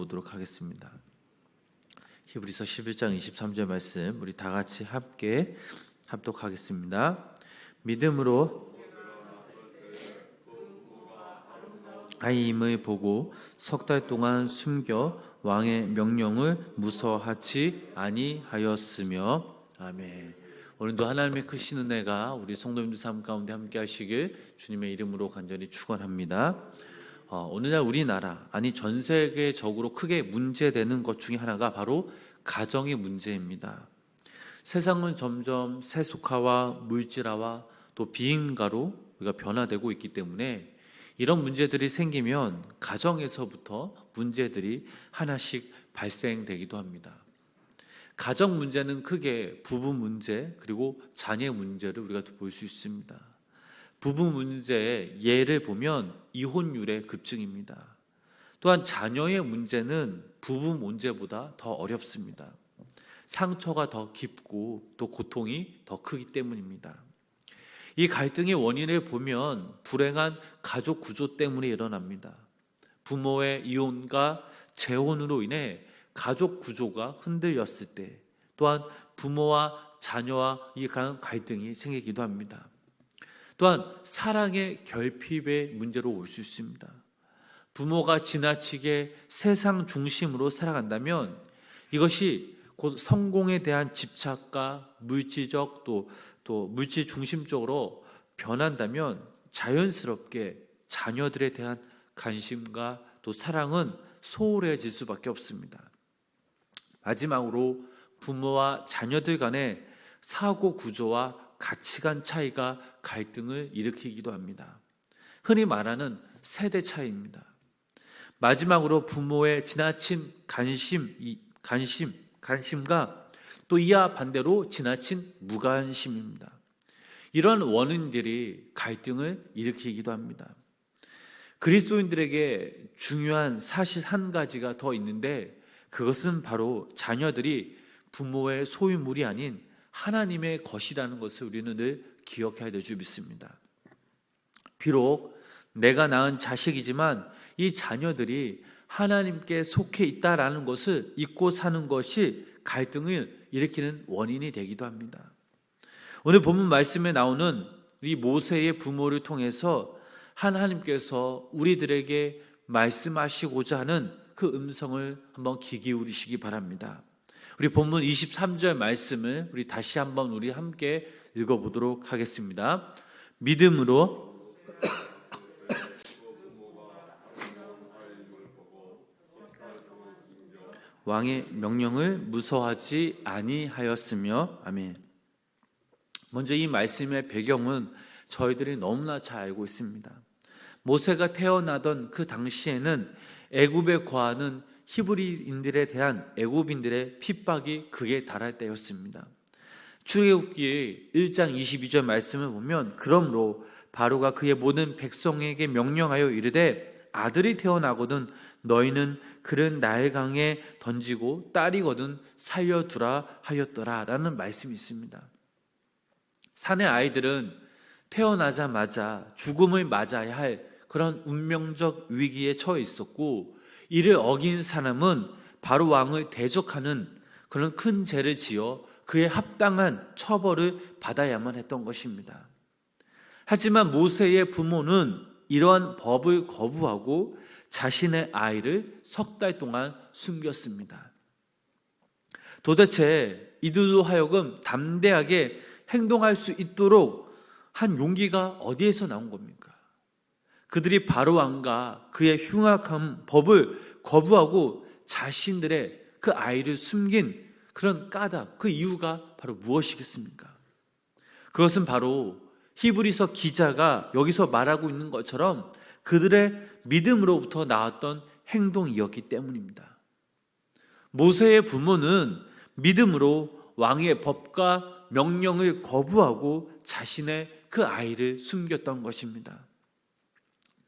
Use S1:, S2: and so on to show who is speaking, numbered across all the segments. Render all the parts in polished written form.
S1: 읽어보도록 하겠습니다. 히브리서 11장 23절 말씀 우리 다 같이 함께 합독하겠습니다. 믿음으로 아이임을 보고 석 달 동안 숨겨 왕의 명령을 무서워하지 아니하였으며. 아멘. 오늘도 하나님의 크신 은혜가 우리 성도님들 삶 가운데 함께 하시길 주님의 이름으로 간절히 축원합니다. 오늘날 우리나라, 아니 전 세계적으로 크게 문제되는 것 중에 하나가 바로 가정의 문제입니다. 세상은 점점 세속화와 물질화와 또 비인가로 우리가 변화되고 있기 때문에 이런 문제들이 생기면 가정에서부터 문제들이 하나씩 발생되기도 합니다. 가정 문제는 크게 부부 문제 그리고 자녀 문제를 우리가 볼 수 있습니다. 부부 문제의 예를 보면 이혼율의 급증입니다. 또한 자녀의 문제는 부부 문제보다 더 어렵습니다. 상처가 더 깊고 또 고통이 더 크기 때문입니다. 이 갈등의 원인을 보면 불행한 가족 구조 때문에 일어납니다. 부모의 이혼과 재혼으로 인해 가족 구조가 흔들렸을 때, 또한 부모와 자녀와 이 갈등이 생기기도 합니다. 또한 사랑의 결핍의 문제로 올 수 있습니다. 부모가 지나치게 세상 중심으로 살아간다면 이것이 곧 성공에 대한 집착과 물질적 또 물질 중심적으로 변한다면 자연스럽게 자녀들에 대한 관심과 또 사랑은 소홀해질 수밖에 없습니다. 마지막으로 부모와 자녀들 간의 사고 구조와 가치관 차이가 갈등을 일으키기도 합니다. 흔히 말하는 세대 차이입니다. 마지막으로 부모의 지나친 관심과 또 이와 반대로 지나친 무관심입니다. 이런 원인들이 갈등을 일으키기도 합니다. 그리스도인들에게 중요한 사실 한 가지가 더 있는데 그것은 바로 자녀들이 부모의 소유물이 아닌 하나님의 것이라는 것을 우리는 늘 기억해야 될 줄 믿습니다. 비록 내가 낳은 자식이지만 이 자녀들이 하나님께 속해 있다라는 것을 잊고 사는 것이 갈등을 일으키는 원인이 되기도 합니다. 오늘 본문 말씀에 나오는 이 모세의 부모를 통해서 하나님께서 우리들에게 말씀하시고자 하는 그 음성을 한번 귀 기울이시기 바랍니다. 우리 본문 23절 말씀을 우리 다시 한번 우리 함께 읽어보도록 하겠습니다. 믿음으로 왕의 명령을 무서워하지 아니하였으며. 아멘. 먼저 이 말씀의 배경은 저희들이 너무나 잘 알고 있습니다. 모세가 태어나던 그 당시에는 애굽에 거하는 히브리인들에 대한 애굽인들의 핍박이 극에 달할 때였습니다. 출애굽기 1장 22절 말씀을 보면 그러므로 바로가 그의 모든 백성에게 명령하여 이르되 아들이 태어나거든 너희는 그를 나일강에 던지고 딸이거든 살려두라 하였더라 라는 말씀이 있습니다. 산의 아이들은 태어나자마자 죽음을 맞아야 할 그런 운명적 위기에 처해 있었고 이를 어긴 사람은 바로 왕을 대적하는 그런 큰 죄를 지어 그에 합당한 처벌을 받아야만 했던 것입니다. 하지만 모세의 부모는 이러한 법을 거부하고 자신의 아이를 석 달 동안 숨겼습니다. 도대체 이들로 하여금 담대하게 행동할 수 있도록 한 용기가 어디에서 나온 겁니까? 그들이 바로 왕과 그의 흉악한 법을 거부하고 자신들의 그 아이를 숨긴 그런 까닭, 그 이유가 바로 무엇이겠습니까? 그것은 바로 히브리서 기자가 여기서 말하고 있는 것처럼 그들의 믿음으로부터 나왔던 행동이었기 때문입니다. 모세의 부모는 믿음으로 왕의 법과 명령을 거부하고 자신의 그 아이를 숨겼던 것입니다.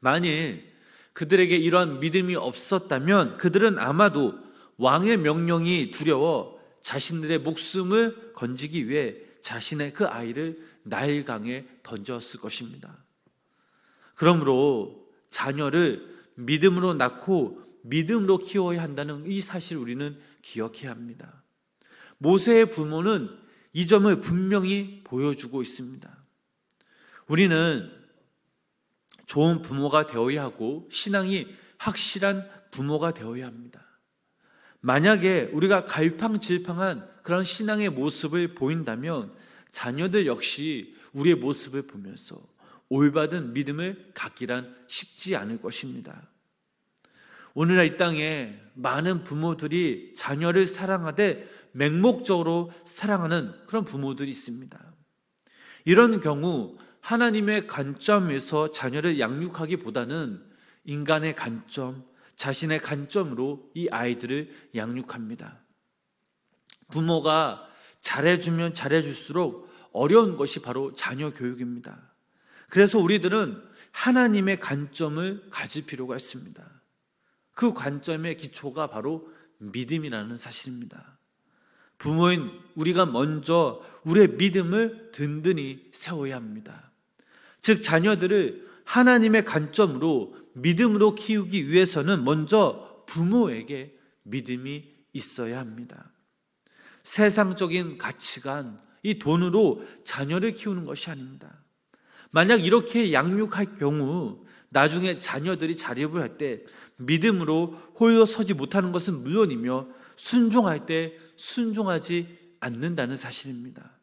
S1: 만일 그들에게 이러한 믿음이 없었다면 그들은 아마도 왕의 명령이 두려워 자신들의 목숨을 건지기 위해 자신의 그 아이를 나일강에 던졌을 것입니다. 그러므로 자녀를 믿음으로 낳고 믿음으로 키워야 한다는 이 사실을 우리는 기억해야 합니다. 모세의 부모는 이 점을 분명히 보여주고 있습니다. 우리는 좋은 부모가 되어야 하고 신앙이 확실한 부모가 되어야 합니다. 만약에 우리가 갈팡질팡한 그런 신앙의 모습을 보인다면 자녀들 역시 우리의 모습을 보면서 올바른 믿음을 갖기란 쉽지 않을 것입니다. 오늘날 이 땅에 많은 부모들이 자녀를 사랑하되 맹목적으로 사랑하는 그런 부모들이 있습니다. 이런 경우 하나님의 관점에서 자녀를 양육하기보다는 인간의 관점, 자신의 관점으로 이 아이들을 양육합니다. 부모가 잘해주면 잘해줄수록 어려운 것이 바로 자녀 교육입니다. 그래서 우리들은 하나님의 관점을 가질 필요가 있습니다. 그 관점의 기초가 바로 믿음이라는 사실입니다. 부모인 우리가 먼저 우리의 믿음을 든든히 세워야 합니다. 즉 자녀들을 하나님의 관점으로 믿음으로 키우기 위해서는 먼저 부모에게 믿음이 있어야 합니다. 세상적인 가치관, 이 돈으로 자녀를 키우는 것이 아닙니다. 만약 이렇게 양육할 경우 나중에 자녀들이 자립을 할 때 믿음으로 홀로 서지 못하는 것은 물론이며 순종할 때 순종하지 않는다는 사실입니다.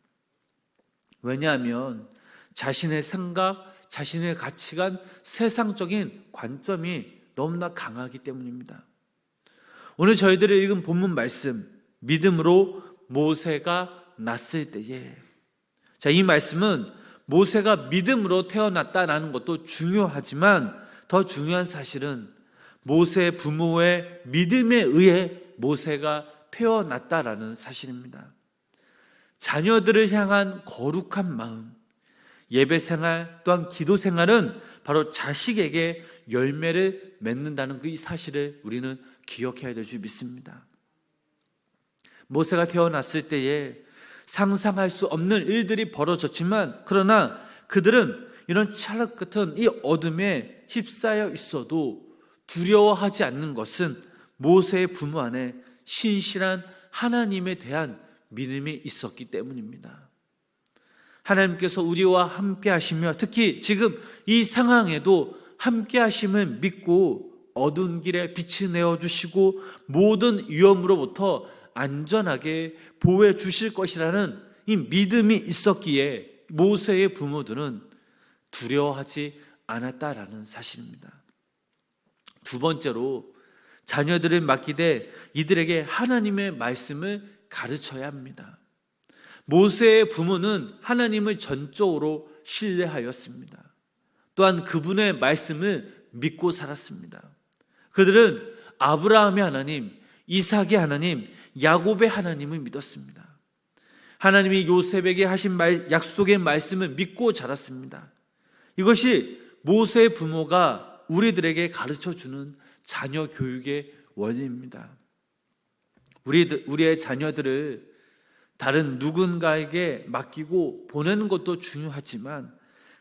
S1: 왜냐하면 자신의 생각, 자신의 가치관, 세상적인 관점이 너무나 강하기 때문입니다. 오늘 저희들이 읽은 본문 말씀, 믿음으로 모세가 났을 때에, 이 말씀은 모세가 믿음으로 태어났다는 것도 중요하지만 더 중요한 사실은 모세 부모의 믿음에 의해 모세가 태어났다라는 사실입니다. 자녀들을 향한 거룩한 마음, 예배 생활 또한 기도 생활은 바로 자식에게 열매를 맺는다는 그 이 사실을 우리는 기억해야 될 줄 믿습니다. 모세가 태어났을 때에 상상할 수 없는 일들이 벌어졌지만 그러나 그들은 이런 찰흙 같은 이 어둠에 휩싸여 있어도 두려워하지 않는 것은 모세의 부모 안에 신실한 하나님에 대한 믿음이 있었기 때문입니다. 하나님께서 우리와 함께 하시며 특히 지금 이 상황에도 함께 하심을 믿고 어두운 길에 빛을 내어주시고 모든 위험으로부터 안전하게 보호해 주실 것이라는 이 믿음이 있었기에 모세의 부모들은 두려워하지 않았다라는 사실입니다. 두 번째로 자녀들을 맡기되 이들에게 하나님의 말씀을 가르쳐야 합니다. 모세의 부모는 하나님을 전적으로 신뢰하였습니다. 또한 그분의 말씀을 믿고 살았습니다. 그들은 아브라함의 하나님, 이삭의 하나님, 야곱의 하나님을 믿었습니다. 하나님이 요셉에게 하신 약속의 말씀을 믿고 자랐습니다. 이것이 모세의 부모가 우리들에게 가르쳐주는 자녀 교육의 원리입니다. 우리의 자녀들을 다른 누군가에게 맡기고 보내는 것도 중요하지만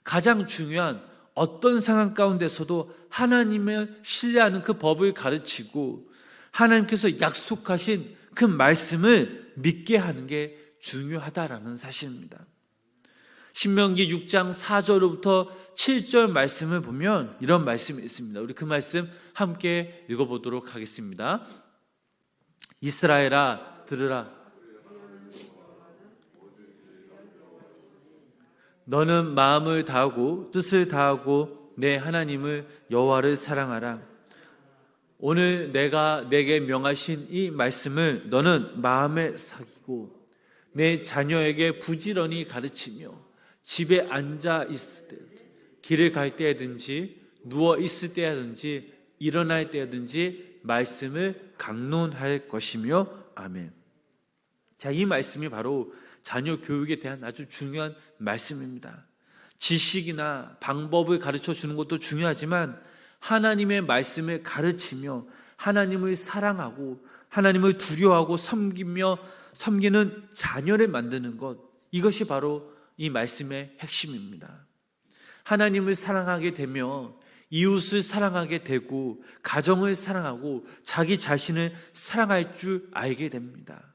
S1: 가장 중요한 어떤 상황 가운데서도 하나님을 신뢰하는 그 법을 가르치고 하나님께서 약속하신 그 말씀을 믿게 하는 게 중요하다라는 사실입니다. 신명기 6장 4절부터 7절 말씀을 보면 이런 말씀이 있습니다. 우리 그 말씀 함께 읽어보도록 하겠습니다. 이스라엘아 들으라. 너는 마음을 다하고 뜻을 다하고 내 하나님을 여호와를 사랑하라. 오늘 내가 내게 명하신 이 말씀을 너는 마음에 새기고 내 자녀에게 부지런히 가르치며 집에 앉아 있을 때, 길을 갈 때든지 누워 있을 때든지 일어날 때든지 말씀을 강론할 것이며 아멘. 이 말씀이 바로 자녀 교육에 대한 아주 중요한 말씀입니다. 지식이나 방법을 가르쳐 주는 것도 중요하지만 하나님의 말씀을 가르치며 하나님을 사랑하고 하나님을 두려워하고 섬기는 자녀를 만드는 것, 이것이 바로 이 말씀의 핵심입니다. 하나님을 사랑하게 되면 이웃을 사랑하게 되고 가정을 사랑하고 자기 자신을 사랑할 줄 알게 됩니다.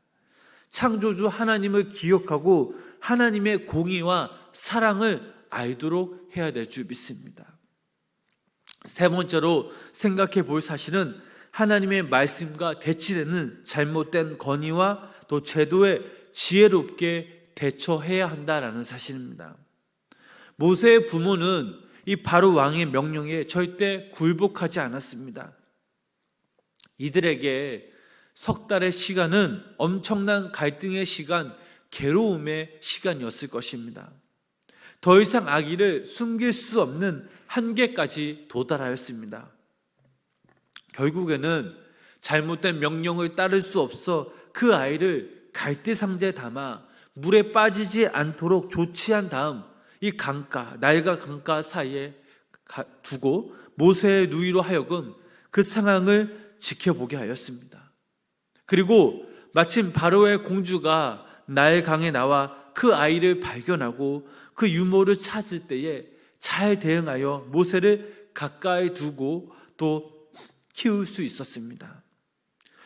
S1: 창조주 하나님을 기억하고 하나님의 공의와 사랑을 알도록 해야 될 줄 믿습니다. 세 번째로 생각해 볼 사실은 하나님의 말씀과 대치되는 잘못된 건의와 또 제도에 지혜롭게 대처해야 한다라는 사실입니다. 모세의 부모는 이 바로 왕의 명령에 절대 굴복하지 않았습니다. 이들에게 석 달의 시간은 엄청난 갈등의 시간, 괴로움의 시간이었을 것입니다. 더 이상 아기를 숨길 수 없는 한계까지 도달하였습니다. 결국에는 잘못된 명령을 따를 수 없어 그 아이를 갈대 상자에 담아 물에 빠지지 않도록 조치한 다음 이 강가, 나일과 강가 사이에 두고 모세의 누이로 하여금 그 상황을 지켜보게 하였습니다. 그리고 마침 바로의 공주가 나일 강에 나와 그 아이를 발견하고 그 유모를 찾을 때에 잘 대응하여 모세를 가까이 두고 또 키울 수 있었습니다.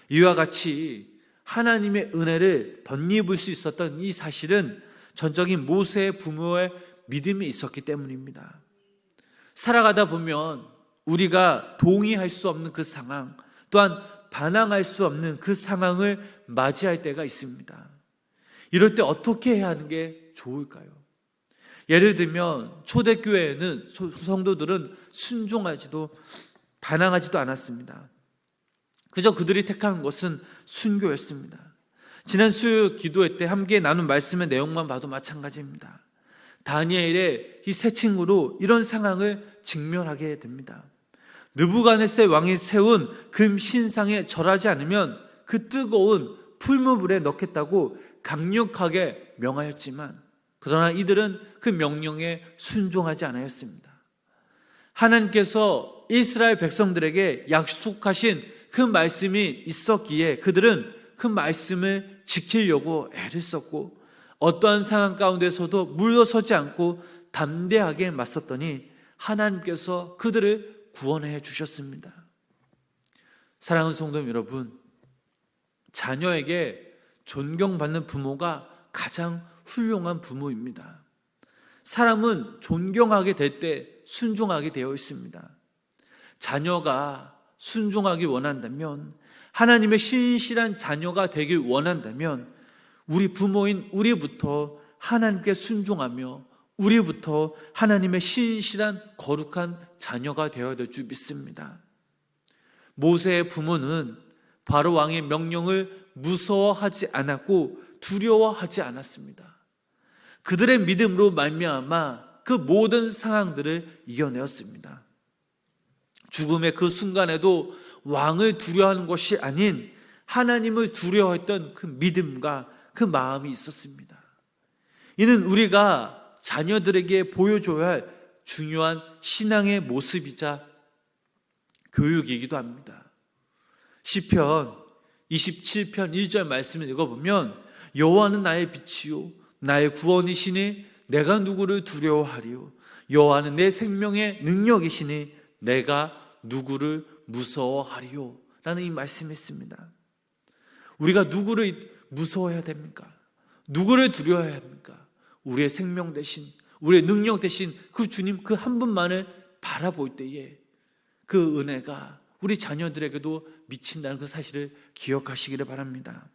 S1: 이와 같이 하나님의 은혜를 덧입을 수 있었던 이 사실은 전적인 모세의 부모의 믿음이 있었기 때문입니다. 살아가다 보면 우리가 동의할 수 없는 그 상황, 또한 반항할 수 없는 그 상황을 맞이할 때가 있습니다. 이럴 때 어떻게 해야 하는 게 좋을까요? 예를 들면 초대교회에는 성도들은 순종하지도 반항하지도 않았습니다. 그저 그들이 택한 것은 순교였습니다. 지난 수요일 기도회 때 함께 나눈 말씀의 내용만 봐도 마찬가지입니다. 다니엘의 이 세 친구로 이런 상황을 직면하게 됩니다. 느부갓네살 왕이 세운 금 신상에 절하지 않으면 그 뜨거운 풀무불에 넣겠다고 강력하게 명하였지만 그러나 이들은 그 명령에 순종하지 않았습니다. 하나님께서 이스라엘 백성들에게 약속하신 그 말씀이 있었기에 그들은 그 말씀을 지키려고 애를 썼고 어떠한 상황 가운데서도 물러서지 않고 담대하게 맞섰더니 하나님께서 그들을 구원해 주셨습니다. 사랑하는 성도 여러분, 자녀에게 존경받는 부모가 가장 훌륭한 부모입니다. 사람은 존경하게 될 때 순종하게 되어 있습니다. 자녀가 순종하기 원한다면, 하나님의 신실한 자녀가 되길 원한다면 우리 부모인 우리부터 하나님께 순종하며 우리부터 하나님의 신실한 거룩한 자녀가 되어야 될 줄 믿습니다. 모세의 부모는 바로 왕의 명령을 무서워하지 않았고 두려워하지 않았습니다. 그들의 믿음으로 말미암아 그 모든 상황들을 이겨내었습니다. 죽음의 그 순간에도 왕을 두려워하는 것이 아닌 하나님을 두려워했던 그 믿음과 그 마음이 있었습니다. 이는 우리가 자녀들에게 보여줘야 할 중요한 신앙의 모습이자 교육이기도 합니다. 시편 27편 1절 말씀을 읽어보면 여호와는 나의 빛이요 나의 구원이시니 내가 누구를 두려워하리요 여호와는 내 생명의 능력이시니 내가 누구를 무서워하리요 라는 이 말씀이 있습니다. 우리가 누구를 무서워해야 됩니까? 누구를 두려워해야 합니까? 우리의 생명 대신, 우리의 능력 대신 그 주님 그 한 분만을 바라볼 때에 그 은혜가 우리 자녀들에게도 미친다는 그 사실을 기억하시기를 바랍니다.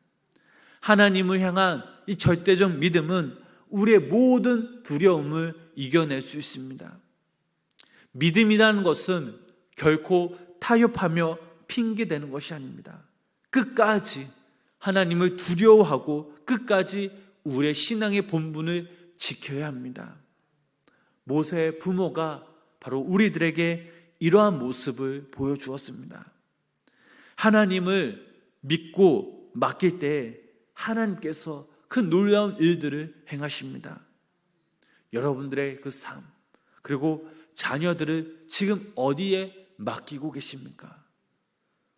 S1: 하나님을 향한 이 절대적 믿음은 우리의 모든 두려움을 이겨낼 수 있습니다. 믿음이라는 것은 결코 타협하며 핑계대는 것이 아닙니다. 끝까지 하나님을 두려워하고 끝까지 우리의 신앙의 본분을 지켜야 합니다. 모세의 부모가 바로 우리들에게 이러한 모습을 보여주었습니다. 하나님을 믿고 맡길 때 하나님께서 그 놀라운 일들을 행하십니다. 여러분들의 그 삶, 그리고 자녀들을 지금 어디에 맡기고 계십니까?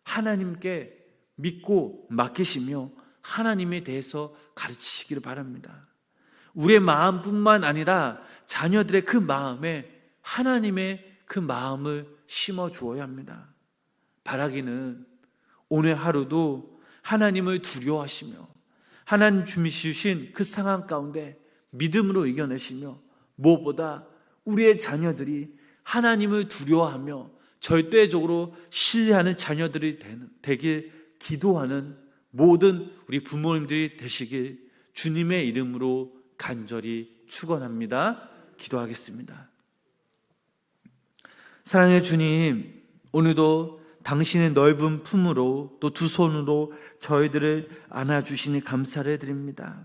S1: 하나님께 믿고 맡기시며 하나님에 대해서 가르치시기를 바랍니다. 우리의 마음뿐만 아니라 자녀들의 그 마음에 하나님의 그 마음을 심어 주어야 합니다. 바라기는 오늘 하루도 하나님을 두려워하시며 하나님 주신 그 상황 가운데 믿음으로 이겨내시며 무엇보다 우리의 자녀들이 하나님을 두려워하며 절대적으로 신뢰하는 자녀들이 되길 기도하는 모든 우리 부모님들이 되시길 주님의 이름으로 간절히 축원합니다. 기도하겠습니다. 사랑의 주님, 오늘도 당신의 넓은 품으로 또 두 손으로 저희들을 안아주시니 감사를 드립니다.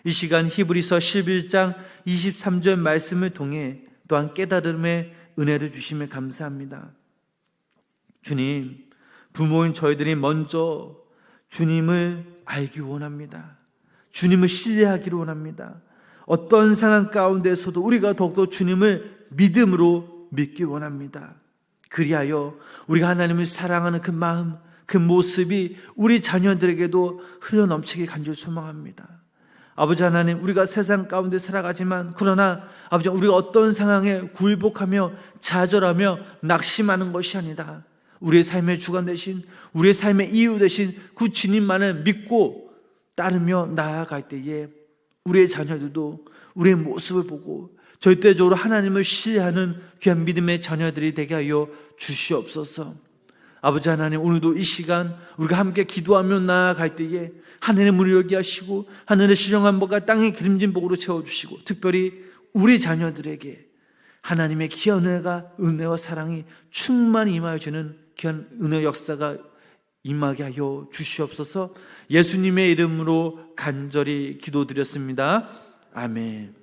S1: 이 시간 히브리서 11장 23절 말씀을 통해 또한 깨달음의 은혜를 주시며 감사합니다. 주님, 부모인 저희들이 먼저 주님을 알기 원합니다. 주님을 신뢰하기를 원합니다. 어떤 상황 가운데서도 우리가 더욱더 주님을 믿음으로 믿기 원합니다. 그리하여 우리가 하나님을 사랑하는 그 마음, 그 모습이 우리 자녀들에게도 흘러넘치게 간절히 소망합니다. 아버지 하나님, 우리가 세상 가운데 살아가지만 그러나 아버지, 우리가 어떤 상황에 굴복하며 좌절하며 낙심하는 것이 아니다. 우리의 삶의 주관 되신, 우리의 삶의 이유 되신 그 주님만을 믿고 따르며 나아갈 때에 우리의 자녀들도 우리의 모습을 보고 절대적으로 하나님을 신뢰하는 귀한 믿음의 자녀들이 되게 하여 주시옵소서. 아버지 하나님, 오늘도 이 시간 우리가 함께 기도하며 나아갈 때에 하늘의 문을 열게 하시고 하늘의 시정한 복과 땅의 기름진 복으로 채워주시고 특별히 우리 자녀들에게 하나님의 귀한 은혜와 사랑이 충만히 임하여 주는 귀한 은혜 역사가 임하게 하여 주시옵소서. 예수님의 이름으로 간절히 기도드렸습니다. 아멘.